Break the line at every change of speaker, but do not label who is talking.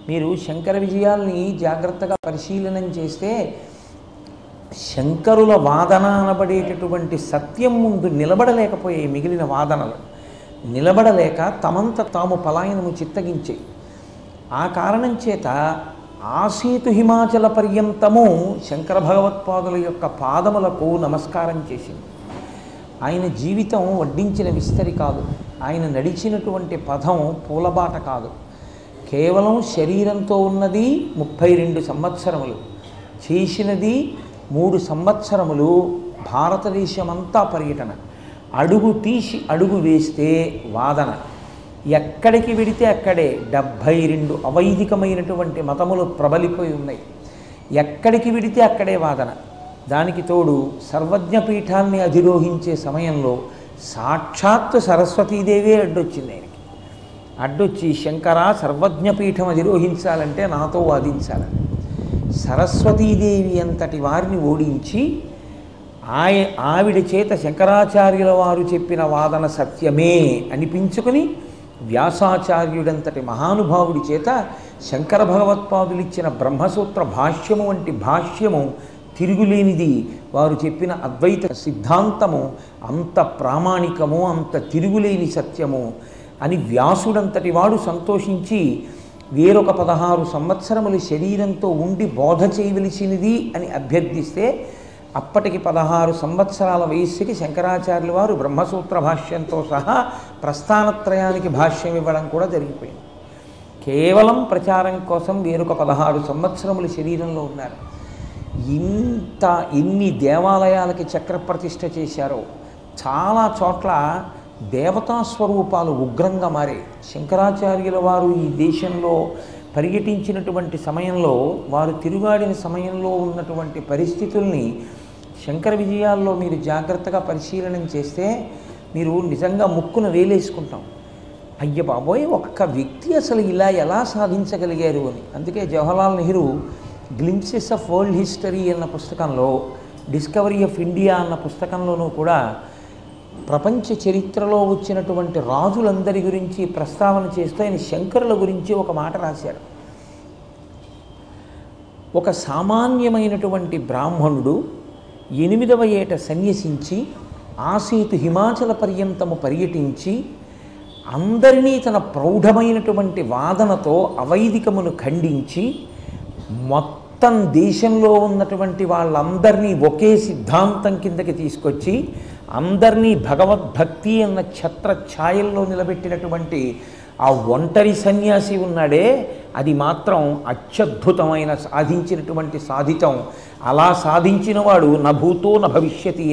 మీరు శంకర విజయాల్ని జాగ్రత్తగా పరిశీలనం చేస్తే శంకరుల వాదన అనబడేటటువంటి సత్యం ముందు నిలబడలేకపోయే మిగిలిన వాదనలు నిలబడలేక తమంత తాము పలాయనము చిత్తగించాయి. ఆ కారణం చేత ఆసీతు హిమాచల పర్యంతము శంకర భగవత్పాదుల యొక్క పాదములకు నమస్కారం చేసింది. ఆయన జీవితం వడ్డించిన విస్తరి కాదు, ఆయన నడిచినటువంటి పదం పూలబాట కాదు. కేవలం శరీరంతో ఉన్నది 32 సంవత్సరములు, చేసినది 3 సంవత్సరములు భారతదేశమంతా పర్యటన. అడుగు తీసి అడుగు వేస్తే వాదన, ఎక్కడికి వెడితే అక్కడే 72 అవైదికమైనటువంటి మతములు ప్రబలిపోయి ఉన్నాయి. ఎక్కడికి వెడితే అక్కడే వాదన. దానికి తోడు సర్వజ్ఞపీఠాన్ని అధిరోహించే సమయంలో సాక్షాత్తు సరస్వతీదేవే అడ్డొచ్చింది ఆయనకి. అడ్డొచ్చి శంకర సర్వజ్ఞపీఠం అధిరోహించాలంటే నాతో వాదించాలని సరస్వతీదేవి అంతటి వారిని ఓడించి ఆవిడ చేత శంకరాచార్యుల వారు చెప్పిన వాదన సత్యమే అనిపించుకుని వ్యాసాచార్యుడంతటి మహానుభావుడి చేత శంకర భగవత్పాదులిచ్చిన బ్రహ్మసూత్ర భాష్యము వంటి భాష్యము తిరుగులేనిది, వారు చెప్పిన అద్వైత సిద్ధాంతము అంత ప్రామాణికము, అంత తిరుగులేని సత్యము అని వ్యాసుడంతటి వాడు సంతోషించి వేరొక 16 సంవత్సరములు శరీరంతో ఉండి బోధ చేయవలసినది అని అభ్యర్థిస్తే అప్పటికి 16 సంవత్సరాల వయస్సుకి శంకరాచార్యుల వారు బ్రహ్మసూత్ర భాష్యంతో సహా ప్రస్థానత్రయానికి భాష్యం ఇవ్వడం కూడా జరిగిపోయింది. కేవలం ప్రచారం కోసం వేరొక 16 సంవత్సరములు శరీరంలో ఉన్నారు. ఎన్ని దేవాలయాలకి చక్రప్రతిష్ఠ చేశారో, చాలా చోట్ల దేవతా స్వరూపాలు ఉగ్రంగా మారే. శంకరాచార్యుల వారు ఈ దేశంలో పర్యటించినటువంటి సమయంలో, వారు తిరుగాడిన సమయంలో ఉన్నటువంటి పరిస్థితుల్ని శంకర విజయాల్లో మీరు జాగ్రత్తగా పరిశీలనం చేస్తే మీరు నిజంగా ముక్కున వేలేసుకుంటాం. అయ్య బాబోయ్, ఒక్క వ్యక్తి అసలు ఇలా ఎలా సాధించగలిగారు అని. అందుకే Jawaharlal Nehru glimpses of world history అన్న పుస్తకంలో, డిస్కవరీ ఆఫ్ ఇండియా అన్న పుస్తకంలోనూ కూడా ప్రపంచ చరిత్రలో వచ్చినటువంటి రాజులందరి గురించి ప్రస్తావన చేస్తూ ఆయన శంకరుల గురించి ఒక మాట రాశారు. ఒక సామాన్యమైనటువంటి బ్రాహ్మణుడు 8వ ఏట సన్యసించి ఆసీతు హిమాచల పర్యంతము పర్యటించి అందరినీ తన ప్రౌఢమైనటువంటి వాదనతో అవైదికమును ఖండించి మొత్తం దేశంలో ఉన్నటువంటి వాళ్ళందరినీ ఒకే సిద్ధాంతం కిందకి తీసుకొచ్చి అందరినీ భగవద్భక్తి అన్న ఛత్ర ఛాయల్లో నిలబెట్టినటువంటి ఆ ఒంటరి సన్యాసి ఉన్నాడే, అది మాత్రం అత్యద్భుతమైన సాధించినటువంటి సాధితం. అలా సాధించినవాడు న భూతో న భవిష్యతి.